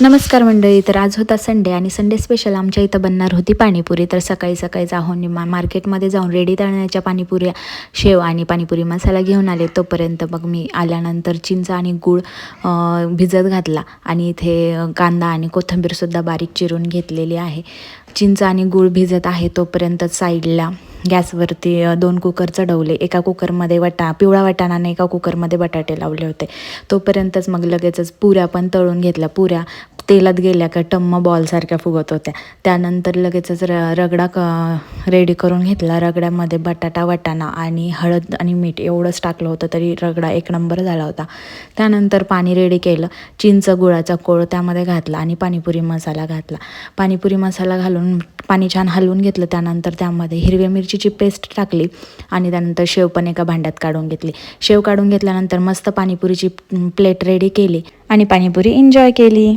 नमस्कार मंडळी. तर आज होता संडे आणि संडे स्पेशल आमच्या इथं बनणार होती पाणीपुरी. तर सकाळी सकाळी जाऊन मार्केटमध्ये जाऊन रेडी तळण्याच्या पाणीपुऱ्या, शेव आणि पाणीपुरी मसाला घेऊन आले. तोपर्यंत मग मी आल्यानंतर चिंच आणि गूळ भिजत घातला आणि इथे कांदा आणि कोथिंबीरसुद्धा बारीक चिरून घेतलेली आहे. चिंच आणि गूळ भिजत आहे तोपर्यंत साईडला गॅसवरती 2 कुकर चढवले. एका कुकरमध्ये पिवळा वाटाणा आणि एका कुकरमध्ये बटाटे लावले होते. तोपर्यंतच मग लगेचच पुऱ्या पण तळून घेतल्या. पुऱ्या तेलात गेल्या का टम्म बॉलसारख्या फुगत होत्या. त्यानंतर लगेचच रगडा रेडी करून घेतला. रगड्यामध्ये बटाटा, वाटाणा आणि हळद आणि मीठ एवढंच टाकलं होतं तरी रगडा एक नंबर झाला होता. त्यानंतर पाणी रेडी केलं. चिंच गुळाचा कोळ त्यामध्ये घातला आणि पाणीपुरी मसाला घातला. पाणीपुरी मसाला घालून पाणी छान हलवून घेतलं. त्यानंतर त्यामध्ये हिरव्या मिरचीची पेस्ट टाकली आणि त्यानंतर शेव पण एका भांड्यात काढून घेतली. शेव काढून घेतल्यानंतर मस्त पाणीपुरीची प्लेट रेडी केली आणि पाणीपुरी एन्जॉय केली.